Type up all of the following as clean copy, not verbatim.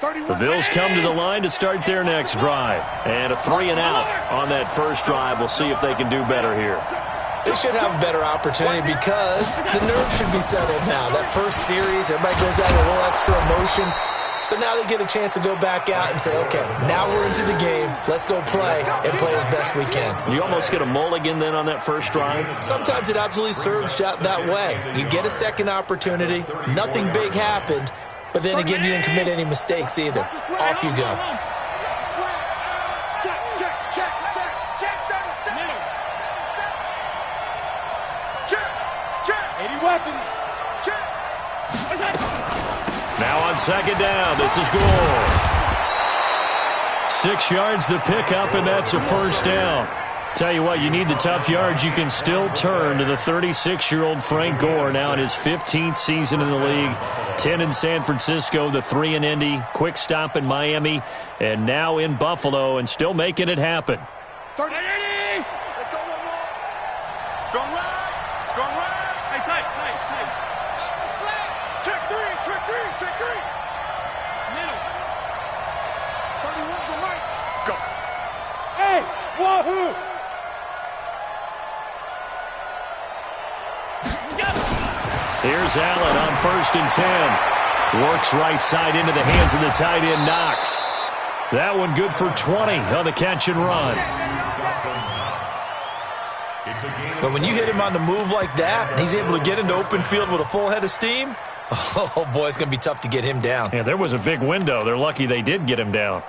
The Bills come to the line to start their next drive. And a 3-and-out on that first drive. We'll see if they can do better here. They should have a better opportunity because the nerves should be settled now. That first series, everybody goes out with a little extra emotion. So now they get a chance to go back out and say, okay, now we're into the game. Let's go play and play as best we can. You almost get a mulligan then on that first drive? Sometimes it absolutely serves that way. You get a second opportunity. Nothing big happened. But then again, you didn't commit any mistakes either. Off you go. Now on second down, this is Gore. 6 yards the pickup, and that's a first down. Tell you what, you need the tough yards. You can still turn to the 36-year-old Frank Gore, now in his 15th season in the league. 10 in San Francisco, the 3 in Indy, quick stop in Miami, and now in Buffalo, and still making it happen. 30. Let's go one more. Strong ride. Strong ride. Hey, tight. Check three. Middle. 31's the mic. Go. Hey, wahoo. Here's Allen on 1st and 10. Works right side into the hands of the tight end, Knox. That one good for 20 on the catch and run. But when you hit him on the move like that, and he's able to get into open field with a full head of steam, oh, boy, it's going to be tough to get him down. Yeah, there was a big window. They're lucky they did get him down.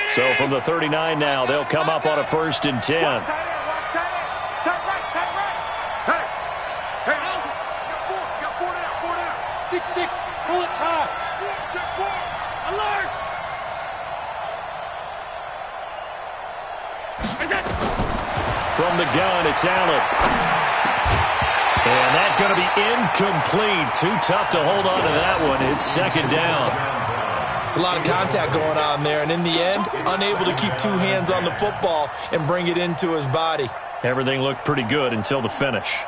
So from the 39 now, they'll come up on a 1st and 10. Watch tight right. Hey. Got four down. 6-6. Pull it high. Check 4. Alert. From the gun, it's Allen. And that's going to be incomplete. Too tough to hold on to that one. It's second down. It's a lot of contact going on there, and in the end, unable to keep 2 hands on the football and bring it into his body. Everything looked pretty good until the finish.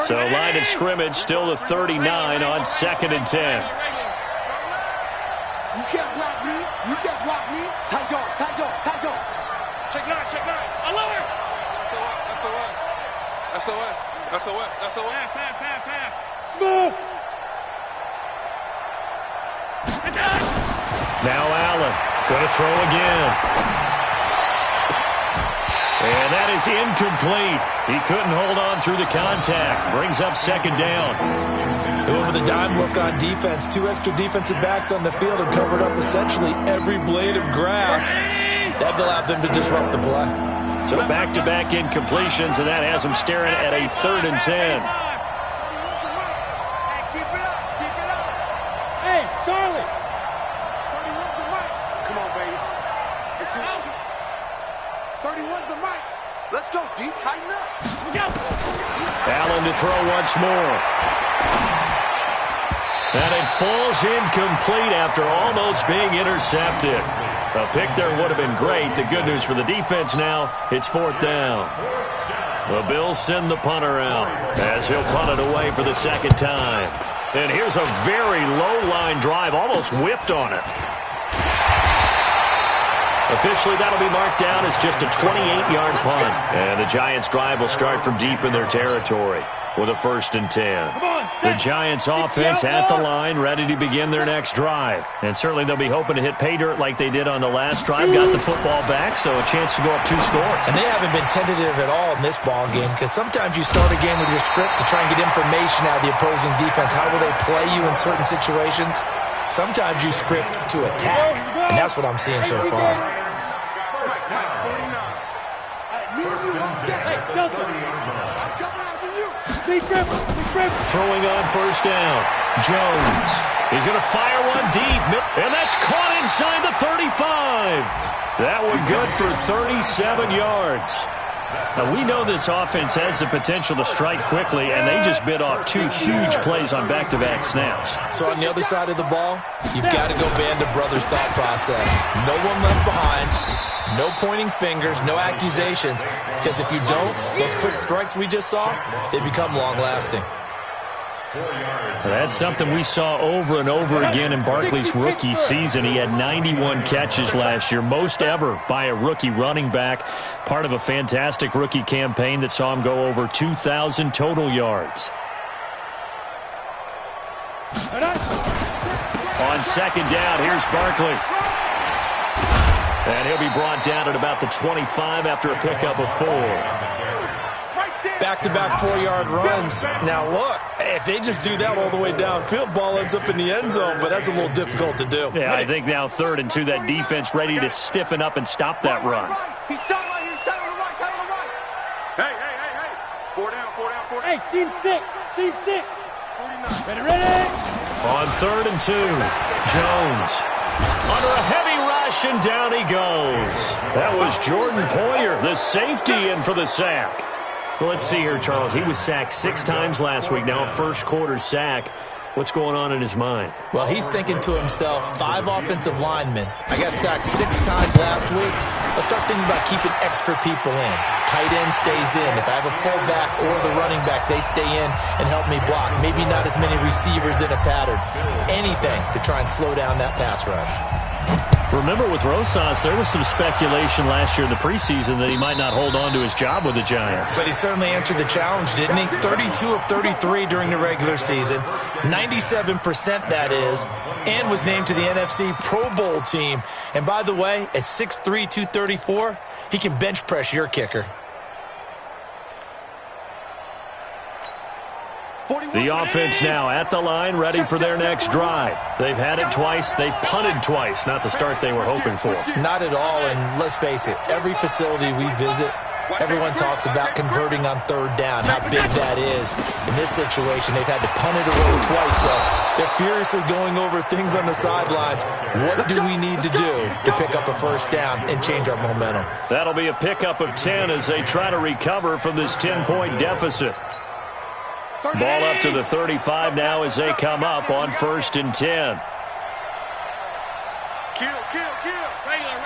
So line of scrimmage, still the 39 on 2nd and 10. You can't block me. Tight guard. Check 9. Alert. SOS. Pass. Smooth. Now Allen going to throw again. And that is incomplete. He couldn't hold on through the contact. Brings up second down. They went with a dime look on defense. 2 extra defensive backs on the field and covered up essentially every blade of grass. That allowed them to disrupt the play. So back-to-back incompletions, and that has them staring at a 3rd and 10. Hey, keep it up. Hey, Charlie. 31's the mic. Come on, baby. 31's the mic. Let's go, D. Tighten up. Allen to throw once more. And it falls incomplete after almost being intercepted. A pick there would have been great. The good news for the defense now, it's 4th down. The Bills send the punter out as he'll punt it away for the 2nd time. And here's a very low-line drive, almost whiffed on it. Officially, that'll be marked down as just a 28-yard punt. And the Giants' drive will start from deep in their territory with a 1st and 10. The Giants' offense at the line, ready to begin their next drive. And certainly they'll be hoping to hit pay dirt like they did on the last drive. Got the football back, so a chance to go up 2 scores. And they haven't been tentative at all in this ball game because sometimes you start a game with your script to try and get information out of the opposing defense. How will they play you in certain situations? Sometimes you script to attack, and that's what I'm seeing so far. Throwing on 1st down. Jones. He's going to fire one deep. And that's caught inside the 35. That one good for 37 yards. Now, we know this offense has the potential to strike quickly, and they just bit off 2 huge plays on back-to-back snaps. So on the other side of the ball, you've got to go Band of Brothers thought process. No one left behind. No pointing fingers, no accusations, because if you don't, those quick strikes we just saw, they become long-lasting. That's something we saw over and over again in Barkley's rookie season. He had 91 catches last year, most ever by a rookie running back, part of a fantastic rookie campaign that saw him go over 2,000 total yards. On second down, here's Barkley. And he'll be brought down at about the 25 after a pickup of 4. Back-to-back 4-yard runs. Now, look, if they just do that all the way downfield, ball ends up in the end zone, but that's a little difficult to do. Yeah, I think now 3rd and 2, that defense ready to stiffen up and stop that run. He's tight right here, tight on the right, tight on the right. Hey. 4 down. Hey, seam 6. 49. Ready. On 3rd and 2, Jones under a heavy rush, and down he goes. That was Jordan Poyer, the safety, in for the sack. Well, let's see here, Charles. He was sacked 6 times last week, now a first-quarter sack. What's going on in his mind? Well, he's thinking to himself, 5 offensive linemen. I got sacked 6 times last week. Let's start thinking about keeping extra people in. Tight end stays in. If I have a fullback or the running back, they stay in and help me block. Maybe not as many receivers in a pattern. Anything to try and slow down that pass rush. Remember, with Rosas, there was some speculation last year in the preseason that he might not hold on to his job with the Giants. But he certainly answered the challenge, didn't he? 32 of 33 during the regular season, 97% that is, and was named to the NFC Pro Bowl team. And by the way, at 6'3", 234, he can bench press your kicker. The offense now at the line, ready for their next drive. They've had it twice. They've punted twice. Not the start they were hoping for. Not at all, and let's face it, every facility we visit, everyone talks about converting on 3rd down, how big that is. In this situation, they've had to punt it away twice, so they're furiously going over things on the sidelines. What do we need to do to pick up a 1st down and change our momentum? That'll be a pickup of 10 as they try to recover from this 10-point deficit. Ball up to the 35 now as they come up on 1st and 10. Kill. Regular.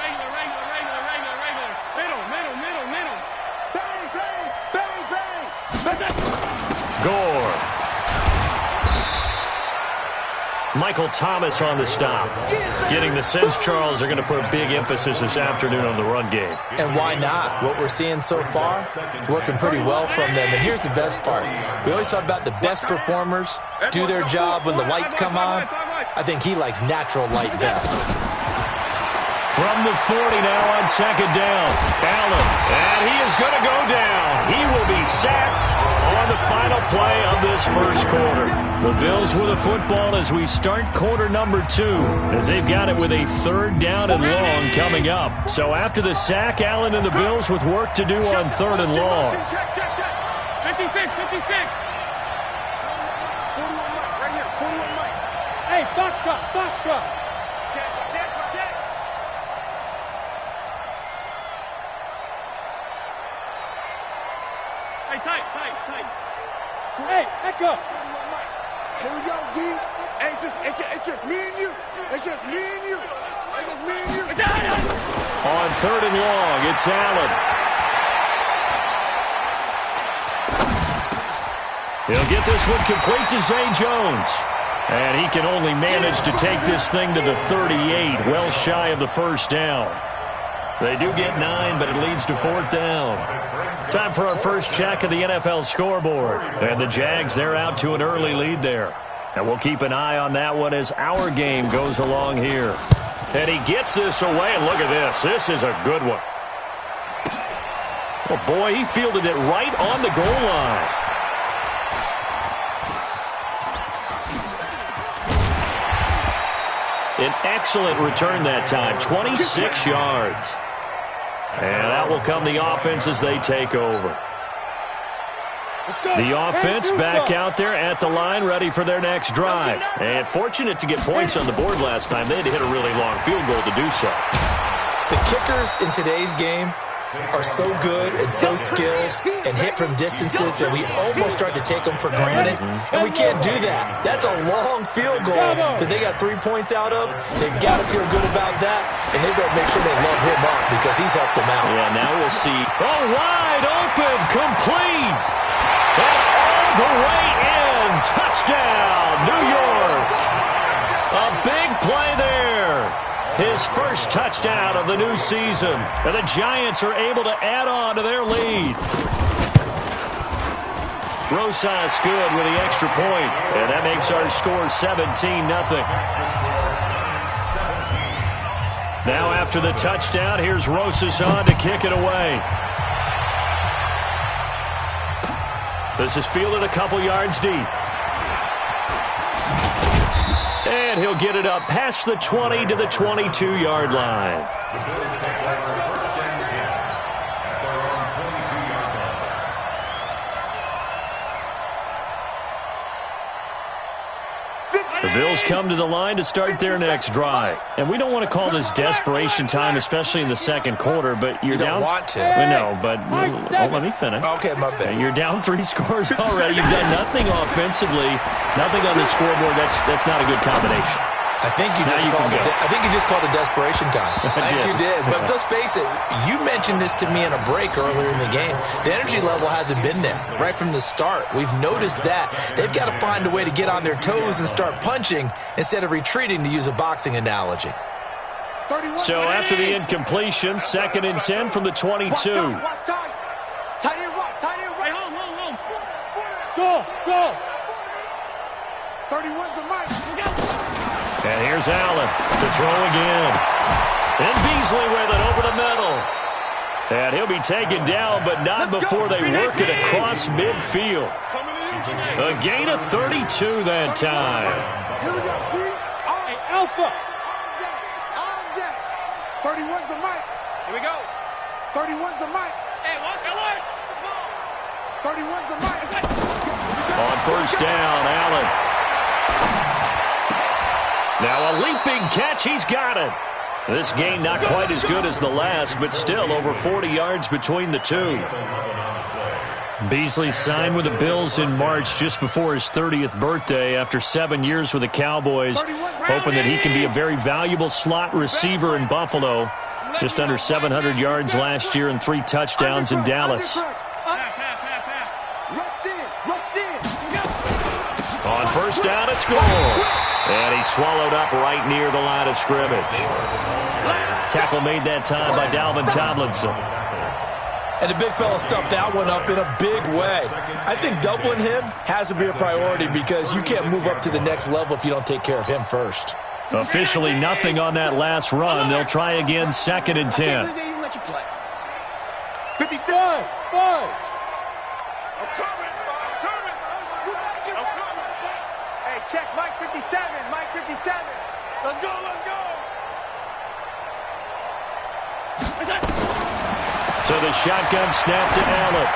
Middle. Bang. Gore. Michael Thomas on the stop. Getting the sense, Charles, they're going to put a big emphasis this afternoon on the run game. And why not? What we're seeing so far is working pretty well from them. And here's the best part. We always talk about the best performers do their job when the lights come on. I think he likes natural light best. From the 40 now on 2nd down. Allen, and he is going to go down. He will be sacked on the final play of this 1st quarter. The Bills with a football as we start quarter number 2, as they've got it with a 3rd down and long coming up. So after the sack, Allen and the Bills with work to do on 3rd and long. 56. 41 right here. 41 Mike. Hey, Foxtrot. Check. Hey, tight. Hey, echo. Here we go, D. It's just me and you. It's just me and you. On 3rd and long, it's Allen. He'll get this one complete to Zay Jones. And he can only manage to take this thing to the 38, well shy of the 1st down. They do get 9, but it leads to 4th down. Time for our first check of the NFL scoreboard. And the Jags, they're out to an early lead there. And we'll keep an eye on that one as our game goes along here. And he gets this away, and look at this. This is a good one. Oh, boy, he fielded it right on the goal line. An excellent return that time, 26 yards. And out will come the offense as they take over. The offense back out there at the line, ready for their next drive. And fortunate to get points on the board last time. They had to hit a really long field goal to do so. The kickers in today's game are so good and so skilled and hit from distances that we almost start to take them for granted, and we can't do that. That's a long field goal that they got 3 points out of. They've got to feel good about that, and they've got to make sure they love him up because he's helped them out. Yeah, now we'll see. Oh, wide open, complete, and all the way in. Touchdown, New York. A big play there. His first touchdown of the new season. And the Giants are able to add on to their lead. Rosas good with the extra point. And that makes our score 17-0. Now after the touchdown, here's Rosas on to kick it away. This is fielded a couple yards deep. And he'll get it up past the 20 to the 22-yard line. The Bills come to the line to start their next drive. And we don't want to call this desperation time, especially in the second quarter, but you're down. You don't want to. No, but let me finish. Okay, my bad. You're down 3 scores already. You've done nothing offensively, nothing on the scoreboard. That's not a good combination. I think you just called it desperation time. I think you did. But let's face it, you mentioned this to me in a break earlier in the game. The energy level hasn't been there right from the start. We've noticed that. They've got to find a way to get on their toes and start punching instead of retreating, to use a boxing analogy. So after the incompletion, 2nd and 10 from the 22. Watch time. Tight end right. Home. Go. 31's the mic. And here's Allen to throw again. And Beasley with it over the middle. And he'll be taken down, but not before they work it across midfield. A gain of 32 that time. Here we go, D. Hey, Alpha. All day. 31's the mic. Here we go. 31's the mic. Hey, what's the word? 31's the mic. On first down, Allen. Now a leaping catch, he's got it. This gain not quite as good as the last, but still over 40 yards between the two. Beasley signed with the Bills in March just before his 30th birthday after 7 years with the Cowboys, hoping that he can be a very valuable slot receiver in Buffalo. Just under 700 yards last year and 3 touchdowns in Dallas. On first down, it's goal. And he's swallowed up right near the line of scrimmage. Tackle made that time by Dalvin Tomlinson. And the big fella stuffed that one up in a big way. I think doubling him has to be a priority because you can't move up to the next level if you don't take care of him first. Officially nothing on that last run. They'll try again, 2nd and 10. 57. Check Mike 57. Let's go. So the shotgun snap to Allen.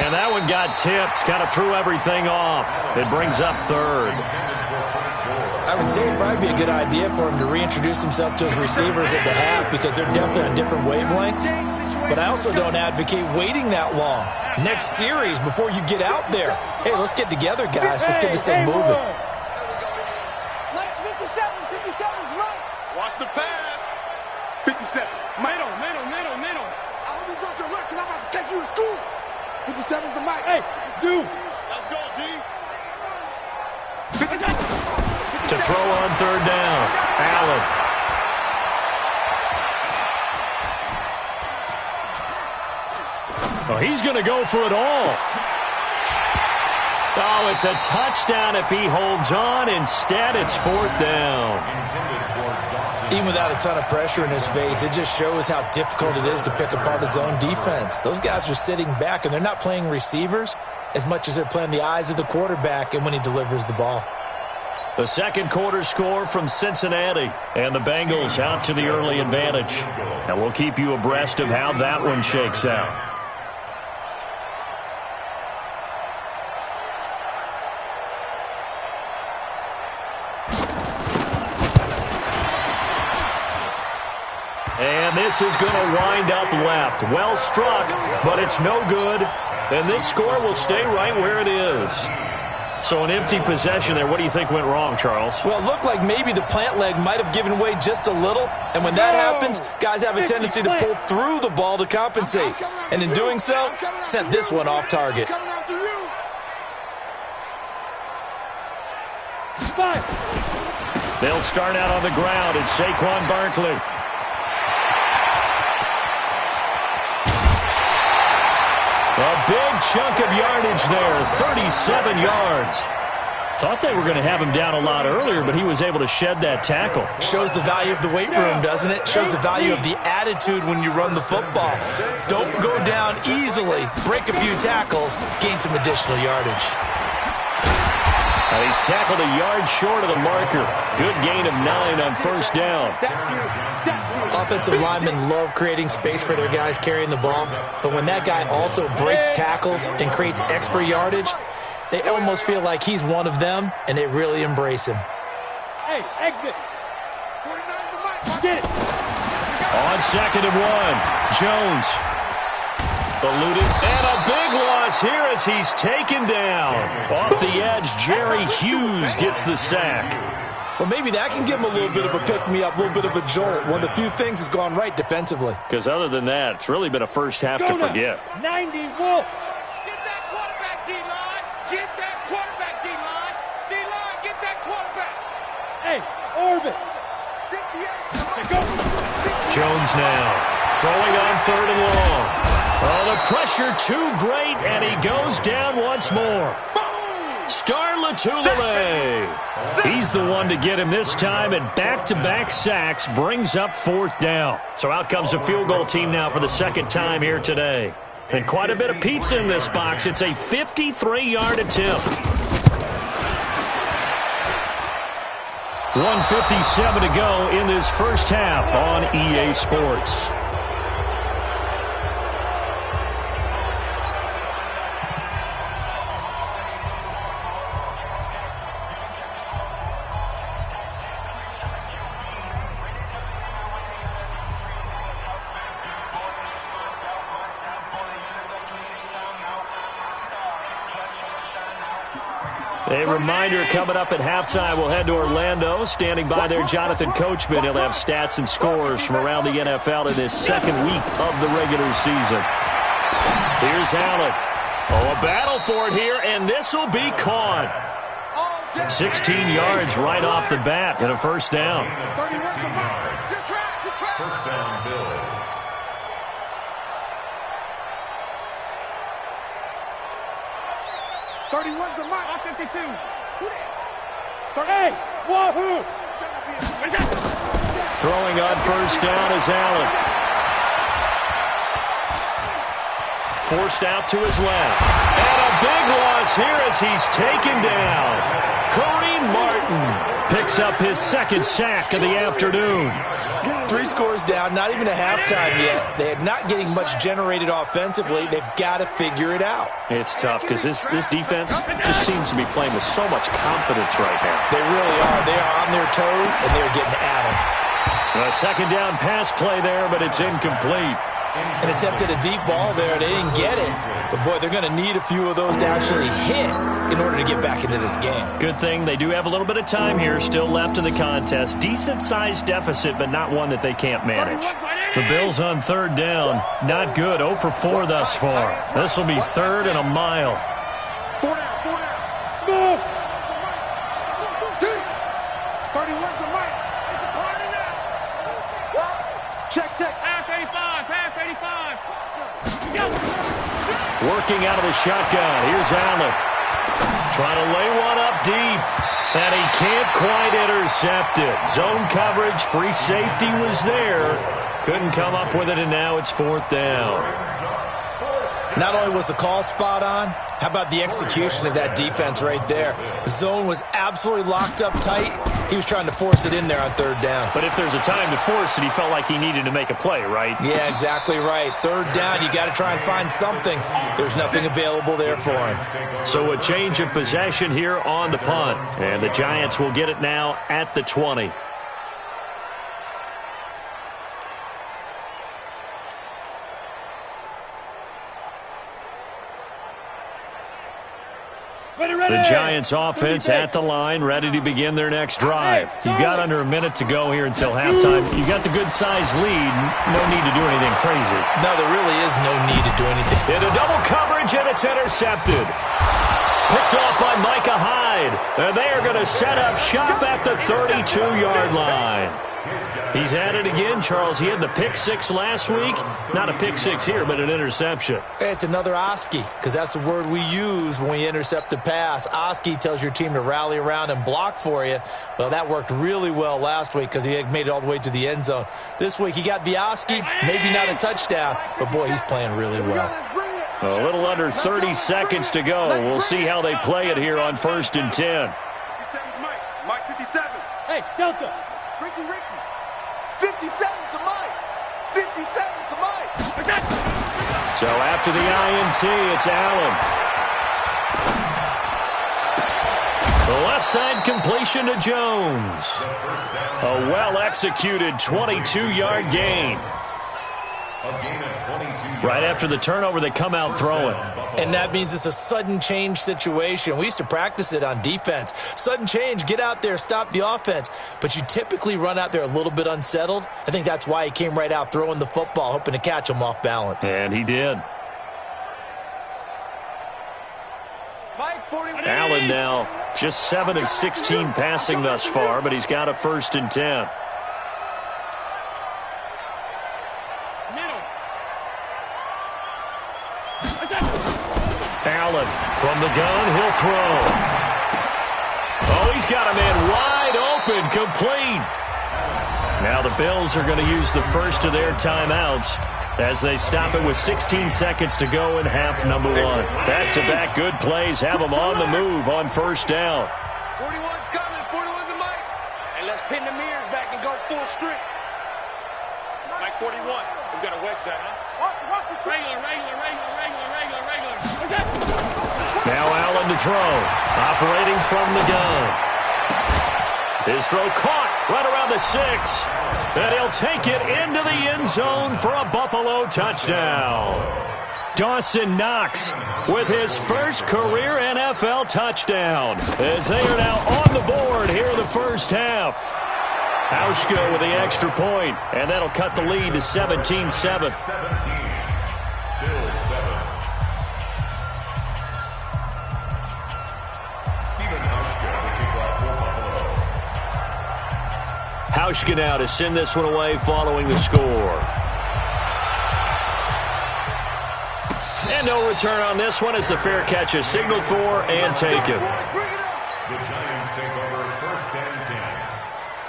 And that one got tipped. Kind of threw everything off. It brings up 3rd. I would say it'd probably be a good idea for him to reintroduce himself to his receivers at the half because they're definitely on different wavelengths. But I also don't advocate waiting that long. Next series, before you get out there, hey, let's get together, guys. Let's get this thing moving. Let's 57's right. Watch the pass. 57. Middle. I hope you brought your lunch because I'm about to take you to school. 57's the mic. Hey, Stu. Let's go, D. 57. To throw on 3rd down, Allen. Well, he's going to go for it all. Oh, it's a touchdown if he holds on. Instead, it's 4th down. Even without a ton of pressure in his face, it just shows how difficult it is to pick apart his own defense. Those guys are sitting back, and they're not playing receivers as much as they're playing the eyes of the quarterback and when he delivers the ball. The second quarter score from Cincinnati, and the Bengals out to the early advantage. And we'll keep you abreast of how that one shakes out. And This is going to wind up left. Well struck, but it's no good. And this score will stay right where it is. So an empty possession there. What do you think went wrong, Charles? Well, it looked like maybe the plant leg might have given way just a little. And when that happens, guys have a tendency to pull through the ball to compensate. And in doing so, sent this one off target. They'll start out on the ground. It's Saquon Barkley. A big chunk of yardage there, 37 yards. Thought they were going to have him down a lot earlier, but he was able to shed that tackle. Shows the value of the weight room, doesn't it? Shows the value of the attitude when you run the football. Don't go down easily. Break a few tackles, gain some additional yardage. He's tackled a yard short of the marker. Good gain of 9 on first down. Offensive linemen love creating space for their guys carrying the ball, but when that guy also breaks tackles and creates extra yardage, they almost feel like he's one of them, and they really embrace him. Hey, exit. Get it. On 2nd and 1, Jones. Eluded, and a big loss here as he's taken down. Off the edge, Jerry Hughes gets the sack. Well, maybe that can give him a little bit of a pick-me-up, a little bit of a jolt. One of the few things has gone right defensively. Because other than that, it's really been a first half to forget. 90, Wolf. Get that quarterback, D-line. Get that quarterback, D-line. D-line, get that quarterback. Hey, Orbit. 58. Go. Jones now throwing on 3rd and long. Oh, the pressure too great, and he goes down once more. Star Latulippe. He's the one to get him this time, and back-to-back sacks brings up 4th down. So out comes a field goal team now for the 2nd time here today. And quite a bit of pizza in this box. It's a 53-yard attempt. 1:57 to go in this first half on EA Sports. A reminder coming up at halftime, we'll head to Orlando. Standing by there, Jonathan Coachman. He'll have stats and scores from around the NFL in this 2nd week of the regular season. Here's Allen. Oh, a battle for it here, and this will be caught. 16 yards right off the bat and a first down. First down, Bill. The mark. 52. Hey, wahoo! Throwing on first down is Allen. Forced out to his left. And a big loss here as he's taken down. Kareem Martin picks up his 2nd sack of the afternoon. 3 scores down, not even a halftime yet. They're not getting much generated offensively. They've got to figure it out. It's tough because this defense just seems to be playing with so much confidence right now. They really are. They are on their toes, and they're getting at them. A 2nd down pass play there, but it's incomplete. An attempt at a deep ball there. They didn't get it. But, boy, they're going to need a few of those to actually hit in order to get back into this game. Good thing they do have a little bit of time here still left in the contest. Decent-sized deficit, but not one that they can't manage. The Bills on 3rd down. Not good. 0 for 4 thus far. This will be 3rd and a mile. 4 down. Smooth. 31's the mic. It's a party now. Check. Pass 85. Working out of the shotgun. Here's Allen. Trying to lay one up deep. And he can't quite intercept it. Zone coverage, free safety was there. Couldn't come up with it, and now it's 4th down. Not only was the call spot on, how about the execution of that defense right there? The zone was absolutely locked up tight. He was trying to force it in there on 3rd down. But if there's a time to force it, he felt like he needed to make a play, right? Yeah, exactly right. 3rd down, you got to try and find something. There's nothing available there for him. So a change of possession here on the punt. And the Giants will get it now at the 20. The Giants offense at the line, ready to begin their next drive. You've got under a minute to go here until halftime. You got the good-sized lead. No need to do anything crazy. No, there really is no need to do anything. Into double coverage, and it's intercepted. Picked off by Micah Hyde. And they are going to set up shop at the 32-yard line. He's at it again, Charles. He had the pick six last week. Not a pick six here, but an interception. It's another Oski, because that's the word we use when we intercept a pass. Oski tells your team to rally around and block for you. Well, that worked really well last week because he had made it all the way to the end zone. This week he got the Oski, maybe not a touchdown, but boy, he's playing really well. A little under 30 seconds to go. We'll see how they play it here on 1st and 10. 57's Mike. Mike 57. Hey, Delta. Ricky. 57's the Mike. 57's the Mike. So after the INT, it's Allen. The left side completion to Jones. A well-executed 22-yard gain. Right after the turnover, they come out throwing. And that means it's a sudden change situation. We used to practice it on defense. Sudden change, get out there, stop the offense. But you typically run out there a little bit unsettled. I think that's why he came right out throwing the football, hoping to catch him off balance. And he did. Allen now just 7 of 16 passing thus far, but he's got a 1st and 10. Allen from the gun, he'll throw. Oh, he's got a man wide open, complete. Now the Bills are going to use the first of their timeouts as they stop it with 16 seconds to go in half number 1. Back-to-back good plays have them on the move on 1st down. 41's coming. 41's the Mike. And let's pin the mirrors back and go full strength. Mike 41. We've got to wedge that, huh? Regular. Now Allen to throw. Operating from the gun. His throw caught right around the 6. And he'll take it into the end zone for a Buffalo touchdown. Dawson Knox with his first career NFL touchdown as they are now on the board here in the first half. Hauschka with the extra point, and that'll cut the lead to 17-7. Hauschka now to send this one away following the score. And no return on this one as the fair catch is signaled for and taken. The Giants take over 1st and 10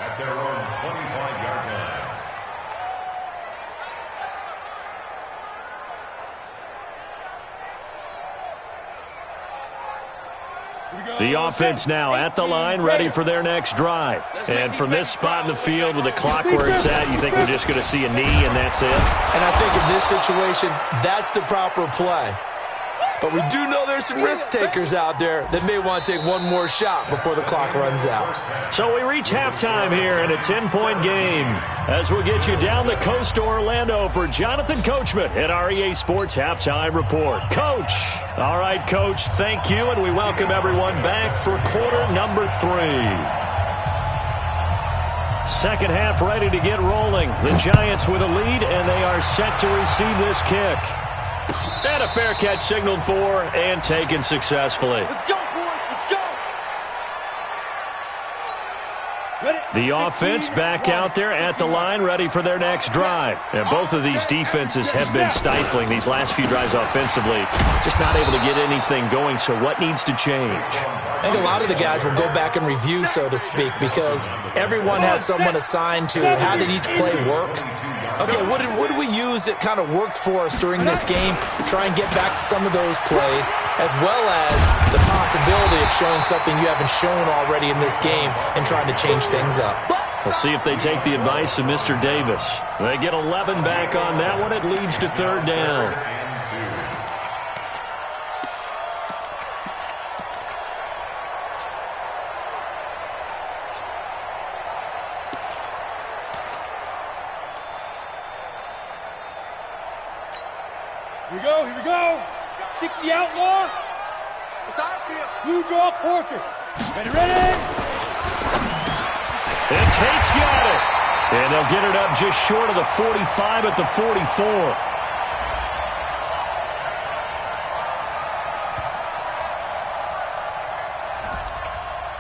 at their own 25-yard line. The offense now at the line, ready for their next drive. And from this spot in the field with the clock where it's at, you think we're just going to see a knee and that's it? And I think in this situation, that's the proper play. But we do know there's some risk takers out there that may want to take one more shot before the clock runs out. So we reach halftime here in a 10-point game as we'll get you down the coast to Orlando for Jonathan Coachman at our EA Sports Halftime Report. Coach. All right, Coach, thank you, and we welcome everyone back for quarter number 3. Second half ready to get rolling. The Giants with a lead, and they are set to receive this kick. And a fair catch signaled for and taken successfully. Let's go, boys. Let's go. The offense back out there at the line, ready for their next drive. And both of these defenses have been stifling these last few drives offensively. Just not able to get anything going, so what needs to change? I think a lot of the guys will go back and review, so to speak, because everyone has someone assigned to how did each play work. Okay, what did we use that kind of worked for us during this game? Try and get back to some of those plays, as well as the possibility of showing something you haven't shown already in this game and trying to change things up. We'll see if they take the advice of Mr. Davis. They get 11 back on that one. It leads to 3rd down. Here we go. 60 outlaw. Blue draw quarter. Ready? And Tate's got it. And they'll get it up just short of the 45 at the 44.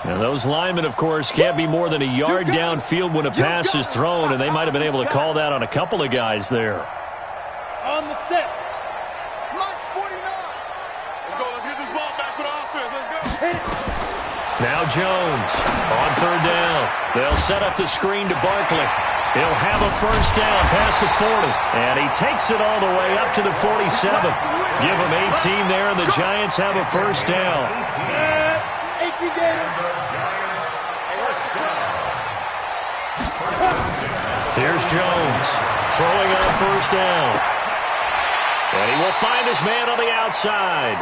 And those linemen, of course, can't be more than a yard downfield when a pass is thrown, and they might have been able to call that on a couple of guys there. On the set. March 49. Let's go. Let's get this ball back for the offense. Let's go. Now Jones on third down. They'll set up the screen to Barkley. He'll have a first down past the 40. And he takes it all the way up to the 47. Give him 18 there, and the Giants have a first down. 18 games. Here's Jones throwing on first down. And he will find his man on the outside.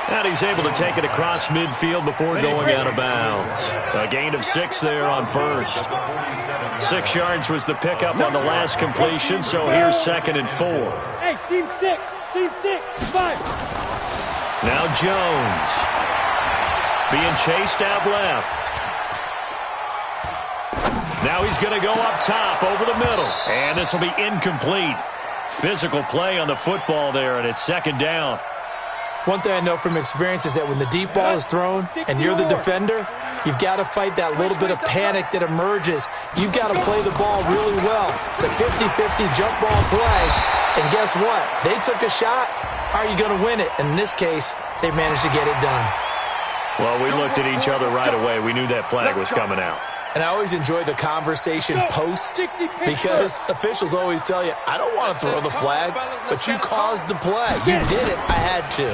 And he's able to take it across midfield before going out of bounds. A gain of 6 there on first. 6 yards was the pickup on the last completion, so here's 2nd and 4. Hey, seam 6, 5. Now Jones being chased out left. Now he's going to go up top over the middle. And this will be incomplete. Physical play on the football there, and it's 2nd down. One thing I know from experience is that when the deep ball is thrown and you're the defender, you've got to fight that little bit of panic that emerges. You've got to play the ball really well. It's a 50-50 jump ball play. And guess what? They took a shot. How are you going to win it? And in this case, they managed to get it done. Well, we looked at each other right away. We knew that flag was coming out. And I always enjoy the conversation post because officials always tell you, I don't want to throw the flag, but you caused the play. You did it. I had to.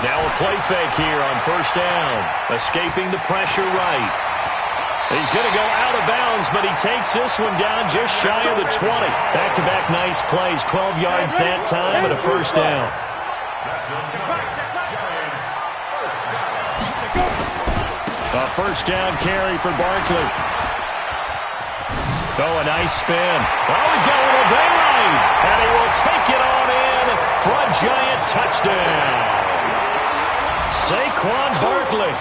Now a play fake here on first down. Escaping the pressure right. He's going to go out of bounds, but he takes this one down just shy of the 20. Back-to-back nice plays, 12 yards that time and a first down. A first down carry for Barkley. Oh, a nice spin. Oh, he's got a little daylight. And he will take it on in for a Giant touchdown. Saquon Barkley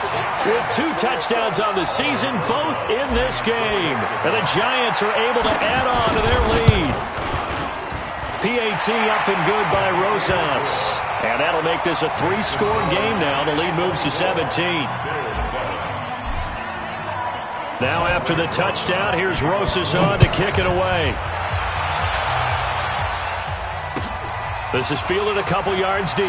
with 2 touchdowns on the season, both in this game. And the Giants are able to add on to their lead. PAT up and good by Rosas. And that'll make this a 3-score game now. The lead moves to 17. Now after the touchdown, here's Rosas on to kick it away. This is fielded a couple yards deep.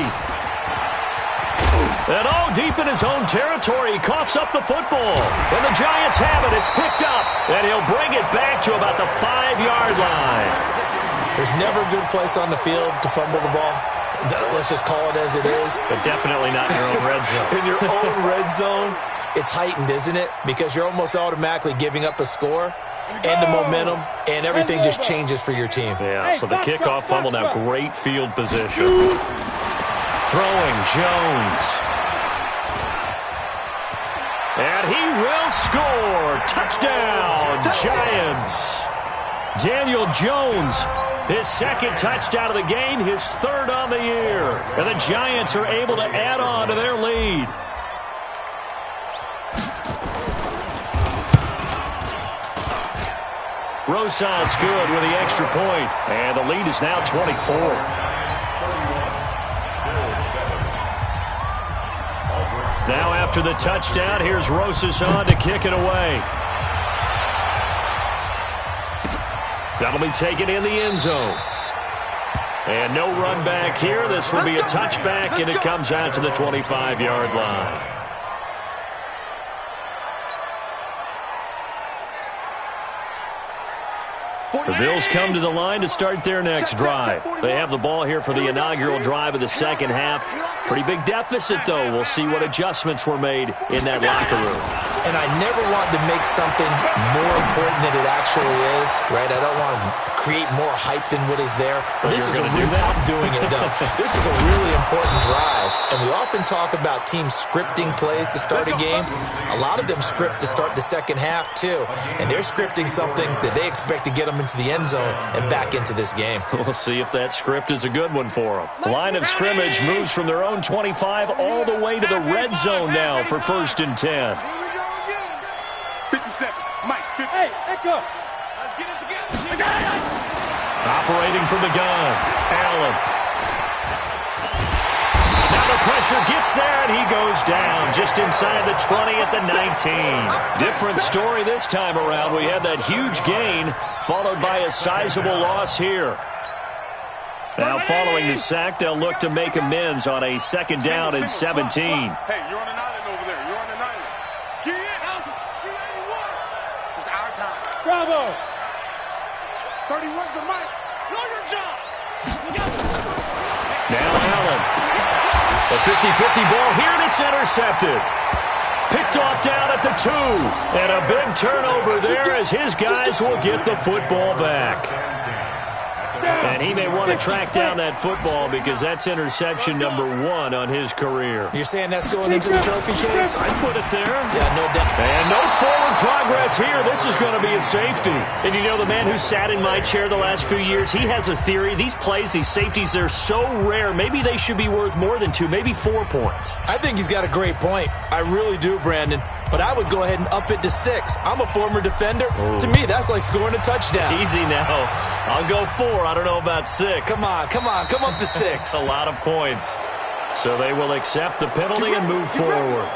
And deep in his own territory, he coughs up the football. And the Giants have it. It's picked up. And he'll bring it back to about the 5-yard line. There's never a good place on the field to fumble the ball. Let's just call it as it is. But definitely not in your own red zone. In your own red zone. It's heightened, isn't it? Because you're almost automatically giving up a score and the momentum, and everything just changes for your team. Yeah, so the kickoff fumble now, great field position. Throwing Jones. And he will score. Touchdown, Giants. Daniel Jones, his 2nd touchdown of the game, his 3rd on the year. And the Giants are able to add on to their lead. Rosas good with the extra point, and the lead is now 24. Now after the touchdown, here's Rosas on to kick it away. That'll be taken in the end zone. And no run back here. This will be a touchback, and it comes out to the 25-yard line. The Bills come to the line to start their next drive. They have the ball here for the inaugural drive of the 2nd half. Pretty big deficit, though. We'll see what adjustments were made in that locker room. and I never want to make something more important than it actually is, right? I don't want to create more hype than what is there. But this is I'm doing it, though. This is a really important drive, and we often talk about teams scripting plays to start a game. A lot of them script to start the second half, too, and they're scripting something that they expect to get them into the end zone and back into this game. We'll see if that script is a good one for them. Line of scrimmage moves from their own 25 all the way to the red zone now for 1st and 10. 57. Mike, 50. Hey, Echo. Let's get it together. Operating from the gun, Allen. Now the pressure gets there, and he goes down just inside the 20 at the 19. Different story this time around. We had that huge gain, followed by a sizable loss here. Now, following the sack, they'll look to make amends on a 2nd down and 17. Hey, you're on an island over there. You're on an island. Get it. It's our time. Bravo. 31's the mic. Know your job. Now Allen. The 50-50 ball here, and it's intercepted. Picked off down at the 2. And a big turnover there as his guys will get the football back. And he may want to track down that football because that's interception number 1 on his career. You're saying that's going into the trophy case? I'd put it there. Yeah, no doubt. And no forward progress here. This is going to be a safety. And you know, the man who sat in my chair the last few years, he has a theory. These plays, these safeties, they're so rare. Maybe they should be worth more than 2, maybe 4 points. I think he's got a great point. I really do, Brandon. But I would go ahead and up it to 6. I'm a former defender. Ooh. To me, that's like scoring a touchdown. Easy now. I'll go 4. I don't know about 6. Come on. Come up to 6. A lot of points. So they will accept the penalty and move forward.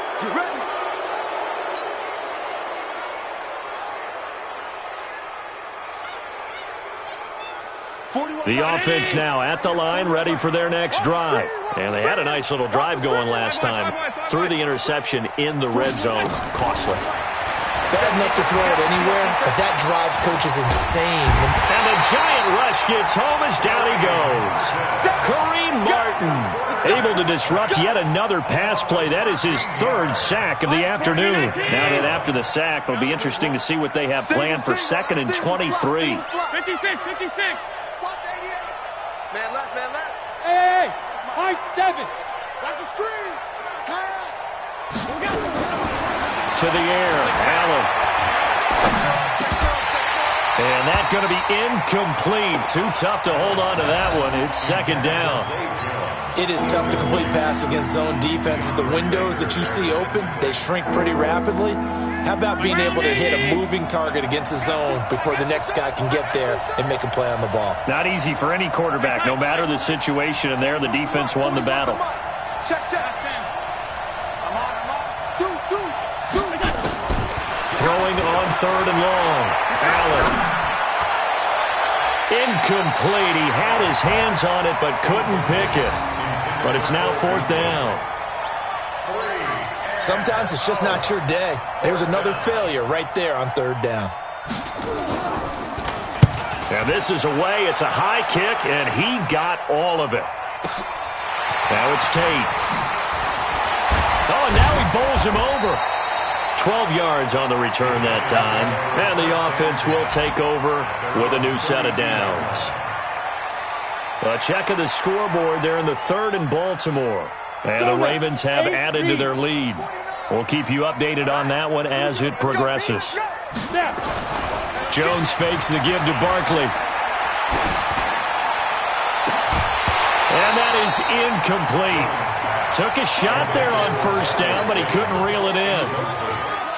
The offense now at the line, ready for their next drive. And they had a nice little drive going last time. Threw the interception in the red zone. Costly. Bad enough to throw it anywhere, but that drives coach is insane. And the giant rush gets home as down he goes. Kareem Martin able to disrupt yet another pass play. That is his 3rd sack of the afternoon. Now that after the sack, it'll be interesting to see what they have planned for 2nd and 23. 56. Man left. Hey, high 7. Watch the screen. Pass. To the air, Allen. And that's going to be incomplete. Too tough to hold on to that one. It's 2nd down. It is tough to complete pass against zone defenses. The windows that you see open, they shrink pretty rapidly. How about being able to hit a moving target against a zone before the next guy can get there and make a play on the ball? Not easy for any quarterback, no matter the situation. And there, the defense won the battle. Check. Throwing on 3rd and long. Allen. Incomplete. He had his hands on it but couldn't pick it. But it's now 4th down. Sometimes it's just not your day. There's another failure right there on 3rd down. And this is away. It's a high kick, and he got all of it. Now it's Tate. Oh, and now he bowls him over. 12 yards on the return that time. And the offense will take over with a new set of downs. A check of the scoreboard there in the 3rd and Baltimore. And the Ravens have added to their lead. We'll keep you updated on that one as it progresses. Jones fakes the give to Barkley. And that is incomplete. Took a shot there on 1st down, but he couldn't reel it in.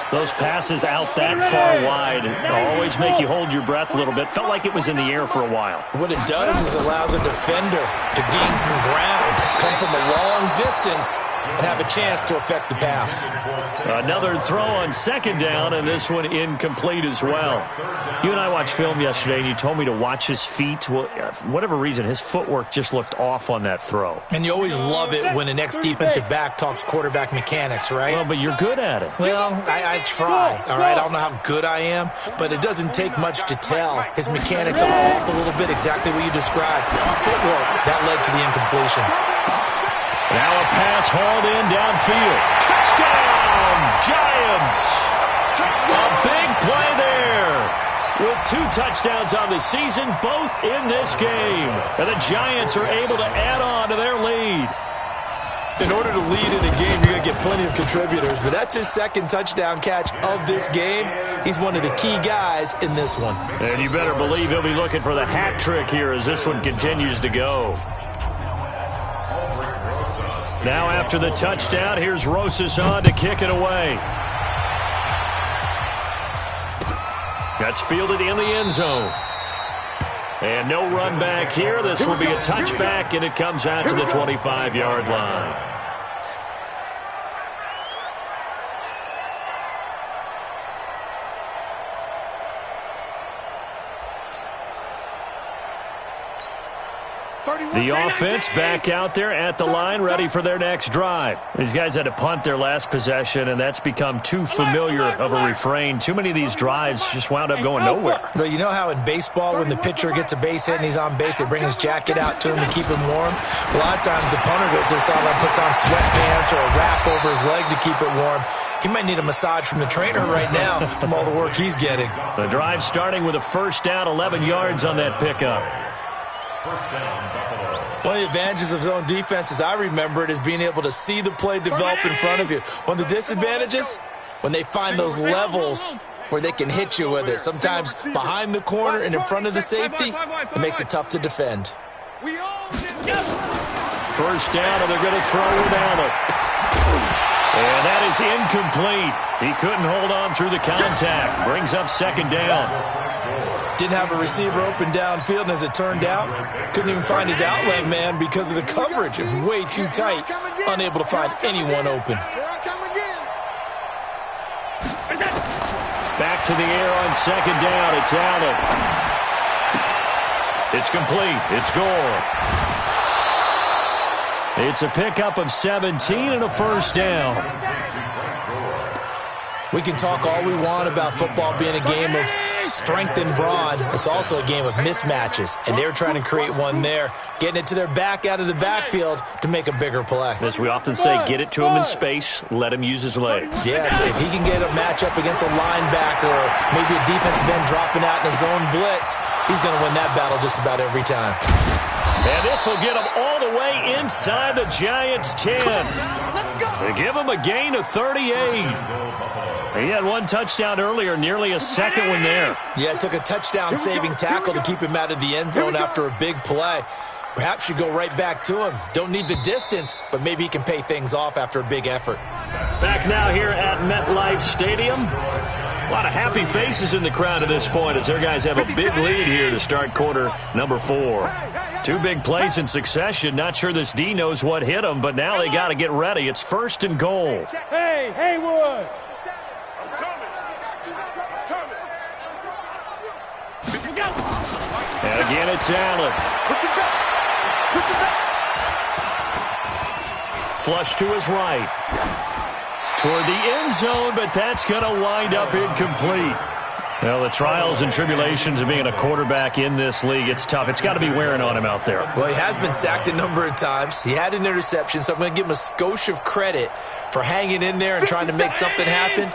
Those passes out that far wide always make you hold your breath a little bit. Felt like it was in the air for a while. What it does is allows a defender to gain some ground, come from a long distance, and have a chance to affect the pass. Another throw on 2nd down, and this one incomplete as well. You and I watched film yesterday, and you told me to watch his feet. Well, for whatever reason, his footwork just looked off on that throw. And you always love it when an ex-defensive back talks quarterback mechanics, right? Well, but you're good at it. Well, I try, all right? I don't know how good I am, but it doesn't take much to tell. His mechanics are off a little bit, exactly what you described. Footwork, that led to the incompletion. Now a pass hauled in downfield. Touchdown, Giants! A big play there. With 2 touchdowns on the season, both in this game. And the Giants are able to add on to their lead. In order to lead in a game, you're going to get plenty of contributors, but that's his 2nd touchdown catch of this game. He's one of the key guys in this one. And you better believe he'll be looking for the hat trick here as this one continues to go. Now after the touchdown, here's Rosas on to kick it away. That's fielded in the end zone. And no run back here. This will be a touchback, and it comes out to the 25-yard line. The offense back out there at the line, ready for their next drive. These guys had to punt their last possession, and that's become too familiar of a refrain. Too many of these drives just wound up going nowhere. But you know how in baseball, when the pitcher gets a base hit and he's on base, they bring his jacket out to him to keep him warm? A lot of times the punter goes to the sideline, puts on sweatpants or a wrap over his leg to keep it warm. He might need a massage from the trainer right now from all the work he's getting. The drive starting with a first down, 11 yards on that pickup. First down, Buffalo. One of the advantages of zone defense, as I remember it, is being able to see the play develop in front of you. One of the disadvantages, when they find those levels where they can hit you with it. Sometimes behind the corner and in front of the safety, it makes it tough to defend. First down, and they're going to throw it down. And that is incomplete. He couldn't hold on through the contact. Brings up 2nd down. Didn't have a receiver open downfield, and as it turned out, couldn't even find his outlet man because of the coverage. It was way too tight, unable to find anyone open. Back to the air on 2nd down. It's Allen. It's complete. It's Gore. It's a pickup of 17 and a first down. We can talk all we want about football being a game of strength and brawn. It's also a game of mismatches, and they're trying to create one there, getting it to their back out of the backfield to make a bigger play. As we often say, get it to him in space, let him use his leg. Yeah, if he can get a matchup against a linebacker or maybe a defensive end dropping out in a zone blitz, he's going to win that battle just about every time. And this will get him all the way inside the Giants' 10. They give him a gain of 38. He had 1 touchdown earlier, nearly a second one there. Yeah, it took a touchdown-saving tackle to keep him out of the end zone after a big play. Perhaps you go right back to him. Don't need the distance, but maybe he can pay things off after a big effort. Back now here at MetLife Stadium. A lot of happy faces in the crowd at this point as their guys have a big lead here to start quarter number 4. 2 big plays in succession. Not sure this D knows what hit him, but now they got to get ready. It's 1st and goal. Hey, Haywood! And again, it's Allen. Push it back. Push it back. Flush to his right. Toward the end zone, but that's going to wind up incomplete. Well, the trials and tribulations of being a quarterback in this league, it's tough. It's got to be wearing on him out there. Well, he has been sacked a number of times. He had an interception, so I'm going to give him a skosh of credit for hanging in there and trying to make something happen,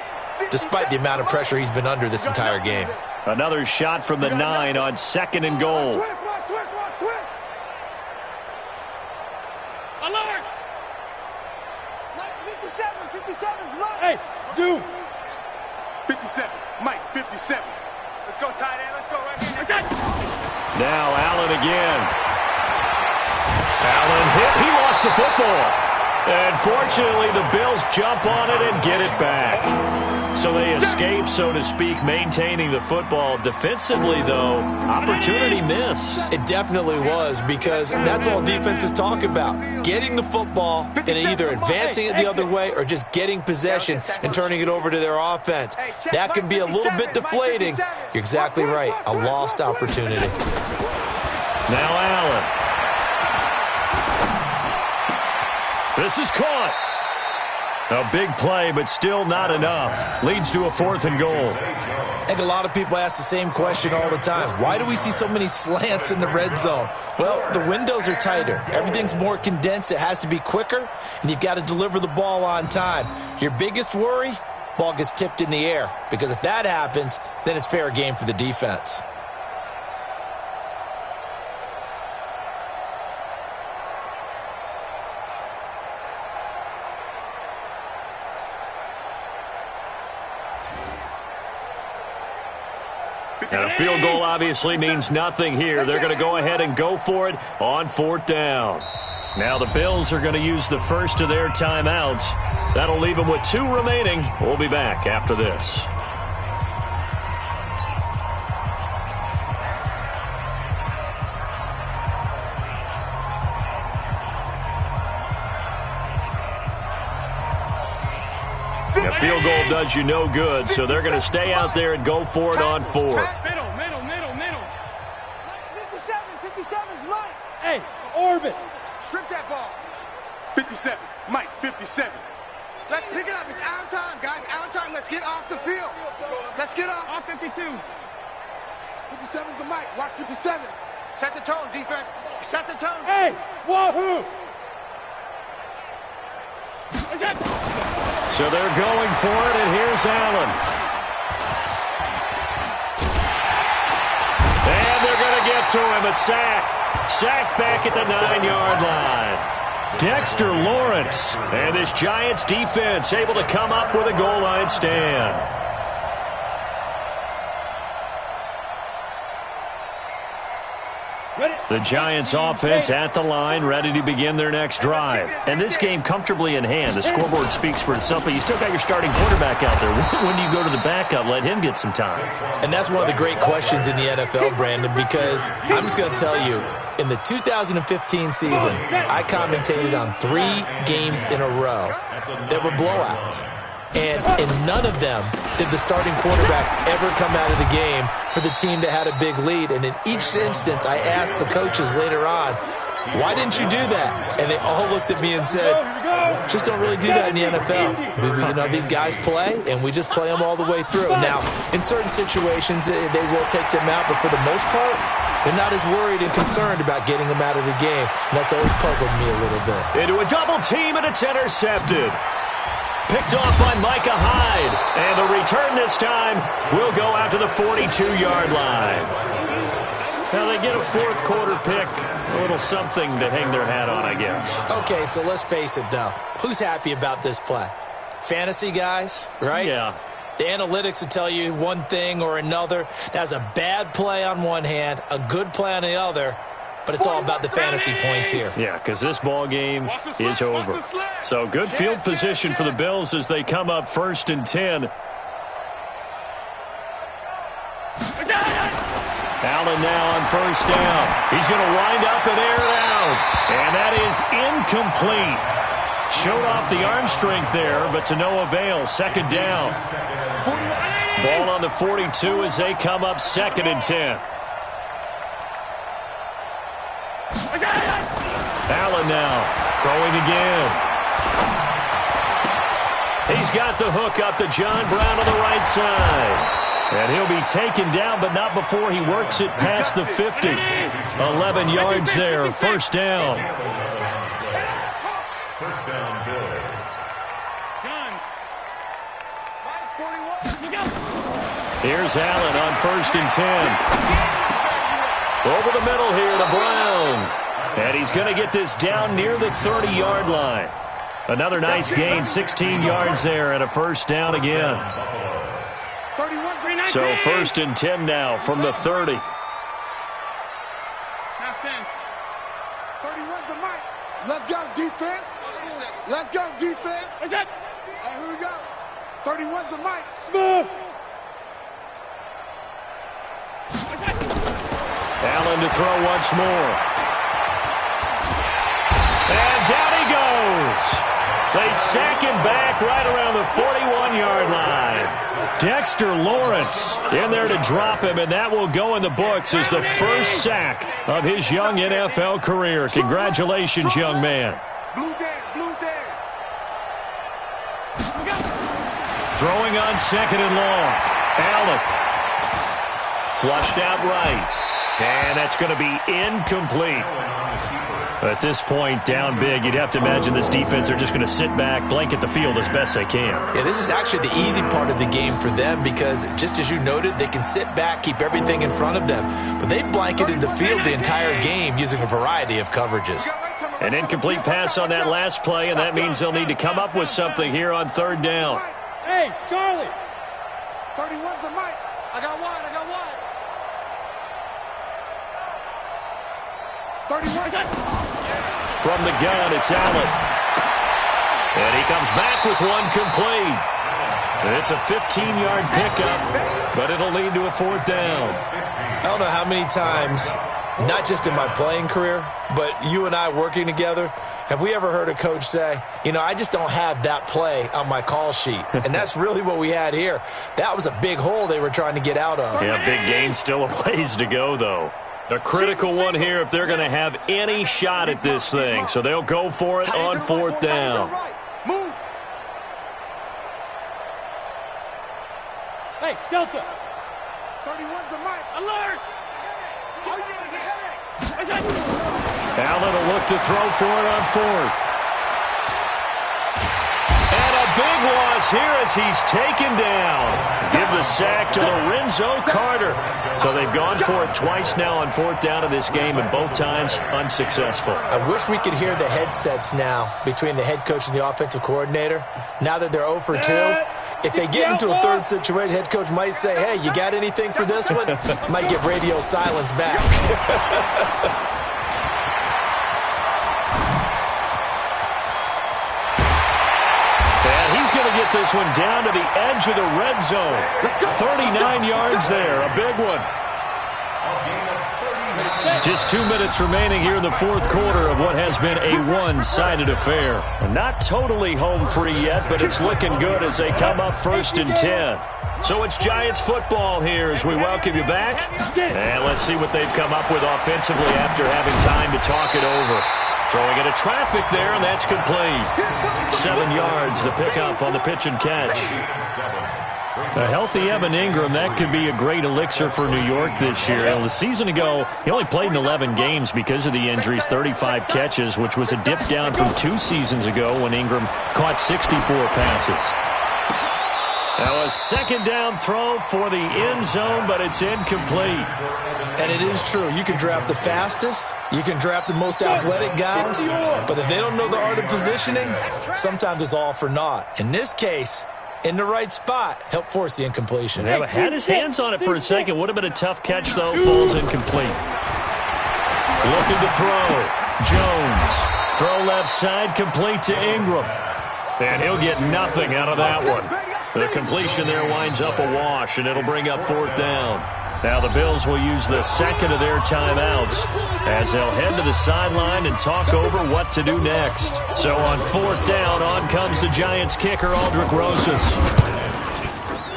despite the amount of pressure he's been under this entire game. Another shot from the 9 on 2nd and goal. Twist. Alert! 57's mine. Hey, Stu! 57. Mike, 57. Let's go, tight end. Let's go right here. Now Allen again. Allen hit. He lost the football. And fortunately, the Bills jump on it and get it back. So they escape, so to speak, maintaining the football. Defensively, though, opportunity missed. It definitely was, because that's all defenses talk about. Getting the football and either advancing it the other way or just getting possession and turning it over to their offense. That can be a little bit deflating. You're exactly right. A lost opportunity. Now Allen. This is caught. A big play, but still not enough. Leads to a 4th and goal. I think a lot of people ask the same question all the time. Why do we see so many slants in the red zone? Well, the windows are tighter. Everything's more condensed. It has to be quicker, and you've got to deliver the ball on time. Your biggest worry? ball gets tipped in the air. Because if that happens, then it's fair game for the defense. And a field goal obviously means nothing here. They're going to go ahead and go for it on 4th down. Now the Bills are going to use the first of their timeouts. That'll leave them with 2 remaining. We'll be back after this. A field goal does you no good, so they're going to stay out there and go for it on 4th. Middle. 57's Mike. Hey, orbit. Strip that ball. 57. Mike, 57. Let's pick it up. It's our time, guys. Our time. Let's get off the field. Let's get off. Off 52. 57's the Mike. Watch 57. Set the tone, defense. Set the tone. Hey, wahoo. So they're going for it, and here's Allen. And they're going to get to him, a sack. Sack back at the 9-yard line. Dexter Lawrence and this Giants defense able to come up with a goal line stand. The Giants offense at the line, ready to begin their next drive. And this game comfortably in hand. The scoreboard speaks for itself, but you still got your starting quarterback out there. When do you go to the backup? Let him get some time. And that's one of the great questions in the NFL, Brandon, because I'm just going to tell you, in the 2015 season, I commentated on 3 games in a row that were blowouts. And in none of them did the starting quarterback ever come out of the game for the team that had a big lead. And in each instance, I asked the coaches later on, why didn't you do that? And they all looked at me and said, just don't really do that in the NFL. These guys play, and we just play them all the way through. Now, in certain situations, they will take them out, but for the most part, they're not as worried and concerned about getting them out of the game. And that's always puzzled me a little bit. Into a double team, and it's intercepted. Picked off by Micah Hyde. And the return this time will go out to the 42-yard line. Now they get a 4th quarter pick. A little something to hang their hat on, I guess. Okay, so let's face it, though. Who's happy about this play? Fantasy guys, right? Yeah. The analytics will tell you one thing or another. That's a bad play on one hand, a good play on the other. But it's all about the fantasy points here. Yeah, because this ball game is over. So good field position for the Bills as they come up 1st and 10. Allen now on 1st down. He's going to wind up and air it out. And that is incomplete. Showed off the arm strength there, but to no avail. 2nd down. Ball on the 42 as they come up 2nd and 10. Allen now throwing again. He's got the hook up to John Brown on the right side. And he'll be taken down, but not before he works it past the 50. 11 yards there, 1st down. 1st down, Bills. Here's Allen on 1st and 10. Over the middle here to Brown. And he's going to get this down near the 30-yard line. Another nice gain, 16 yards there, and a 1st down again. So 1st and 10 now from the 30. 31's the Mike. Let's go, defense. Let's go, defense. Here we go. 31's the Mike. Smooth. Allen to throw once more. And down he goes. They sack him back right around the 41-yard line. Dexter Lawrence in there to drop him, and that will go in the books as the first sack of his young NFL career. Congratulations, young man. Blue day. Throwing on 2nd and long. Allen. Flushed out right. And that's going to be incomplete. At this point, down big, you'd have to imagine this defense are just going to sit back, blanket the field as best they can. Yeah, this is actually the easy part of the game for them because, just as you noted, they can sit back, keep everything in front of them. But they've blanketed the field the entire game using a variety of coverages. An incomplete pass on that last play, and that means they'll need to come up with something here on third down. Hey, Charlie. 31's the mic. I got one. 31. From the gun, it's Allen. And he comes back with one complete. And it's a 15-yard pickup, but it'll lead to a fourth down. I don't know how many times, not just in my playing career, but you and I working together, have we ever heard a coach say, you know, I just don't have that play on my call sheet. And that's really what we had here. That was a big hole they were trying to get out of. Yeah, big gain, still a ways to go, though. A critical one here if they're going to have any shot at this thing. So they'll go for it on fourth down. Move. Hey, Delta. 31's the mic. Alert. Allen will look to throw for it on fourth. And a big loss here as he's taken down. Give the sack to Lorenzo Carter. So they've gone for it twice now on fourth down in this game, and both times unsuccessful. I wish we could hear the headsets now between the head coach and the offensive coordinator. Now that they're 0 for 2, if they get into a third situation, head coach might say, hey, you got anything for this one? Might get radio silence back. Get this one down to the edge of the red zone. 39 yards there, a big one. Just 2 minutes remaining here in the fourth quarter of what has been a one-sided affair. Not totally home free yet, but it's looking good as they come up 1st and 10. So it's Giants football here as we welcome you back. And let's see what they've come up with offensively after having time to talk it over. Throwing into traffic there, and that's complete. 7 yards, the pickup on the pitch and catch. A healthy Evan Ingram, that could be a great elixir for New York this year. The season ago, he only played in 11 games because of the injuries, 35 catches, which was a dip down from 2 seasons ago when Ingram caught 64 passes. Now a second down throw for the end zone, but it's incomplete. And it is true. You can draft the fastest. You can draft the most athletic guys. But if they don't know the art of positioning, sometimes it's all for naught. In this case, in the right spot, helped force the incompletion. Yeah, had his hands on it for a second. Would have been a tough catch, though. Falls incomplete. Looking to throw. Jones. Throw left side, complete to Ingram. And he'll get nothing out of that one. The completion there winds up a wash, and it'll bring up fourth down. Now the Bills will use the second of their timeouts as they'll head to the sideline and talk over what to do next. So on fourth down, on comes the Giants kicker, Aldrick Rosas.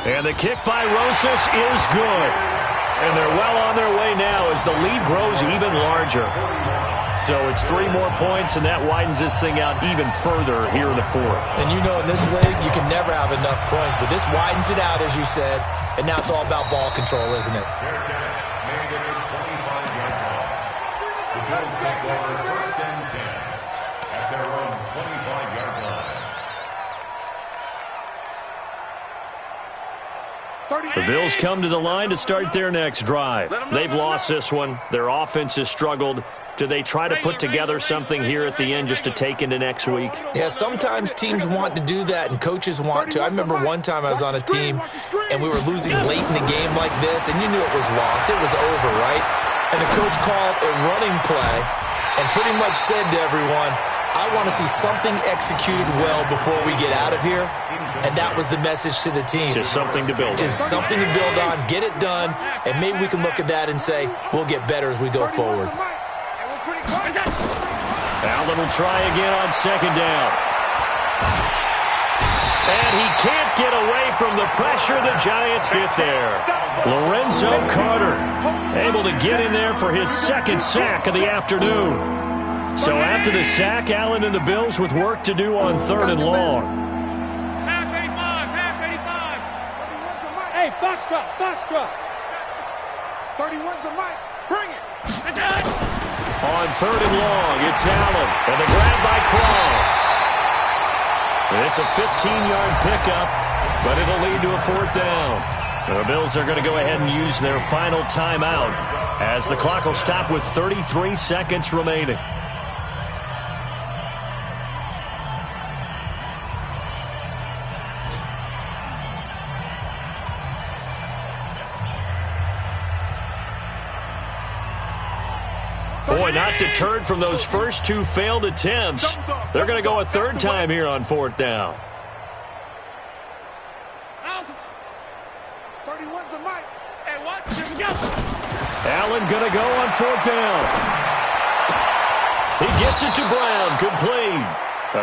And the kick by Rosas is good. And they're well on their way now as the lead grows even larger. So it's 3 more points, and that widens this thing out even further here in the fourth. And you know in this league, you can never have enough points, but this widens it out, as you said, and now it's all about ball control, isn't it? The Bills take over 1st and 10 at their own 25-yard line. The Bills come to the line to start their next drive. They've lost this one. Their offense has struggled. Do they try to put together something here at the end just to take into next week? Yeah, sometimes teams want to do that and coaches want to. I remember one time I was on a team and we were losing late in the game like this, and you knew it was lost. It was over, right? And the coach called a running play and pretty much said to everyone, I want to see something executed well before we get out of here. And that was the message to the team. Just something to build on. Just something to build on, get it done, and maybe we can look at that and say, we'll get better as we go forward. Allen will try again on second down. And he can't get away from the pressure. The Giants get there. Lorenzo Carter able to get in there for his second sack of the afternoon. So after the sack, Allen and the Bills with work to do on 3rd and long. Half 85. Hey, foxtrot. 31's the mic. Bring it. On 3rd and long, it's Allen. And the grab by Croft. It's a 15-yard pickup, but it'll lead to a 4th down. The Bills are going to go ahead and use their final timeout as the clock will stop with 33 seconds remaining. Boy, not deterred from those first 2 failed attempts. They're going to go a 3rd time here on 4th down. 31's the mic. Hey, watch. Here we go. Allen going to go on 4th down. He gets it to Brown, complete.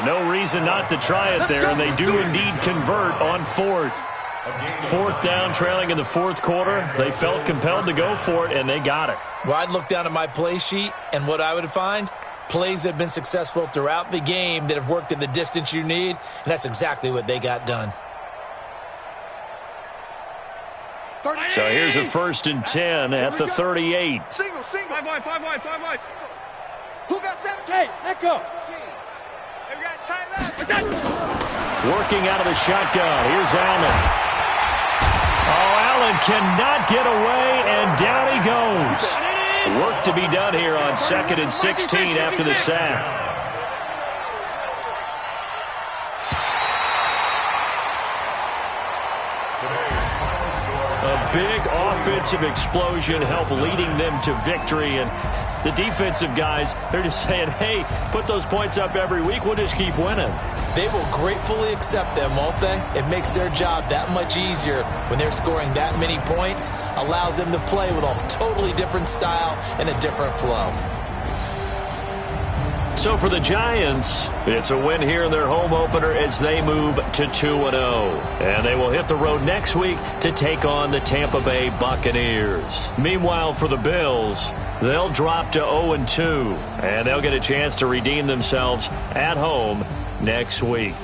No reason not to try it there, and they do indeed convert on 4th. 4th down, trailing in the 4th quarter. They felt compelled to go for it, and they got it. Well, I'd look down at my play sheet, and what I would find, plays that have been successful throughout the game that have worked at the distance you need, and that's exactly what they got done. So here's a 1st and 10 at the 38. Single. 5 wide. Who got 17? Hey, echo. Hey, we got time left. Working out of the shotgun. Here's Allen. Oh, Allen cannot get away, and down he goes. Work to be done here on 2nd and 16 after the sack. A big offensive explosion helped leading them to victory, and the defensive guys, they're just saying, hey, put those points up every week, we'll just keep winning. They will gratefully accept them, won't they? It makes their job that much easier when they're scoring that many points, allows them to play with a totally different style and a different flow. So for the Giants, it's a win here in their home opener as they move to 2-0. And they will hit the road next week to take on the Tampa Bay Buccaneers. Meanwhile, for the Bills, they'll drop to 0-2, and they'll get a chance to redeem themselves at home next week.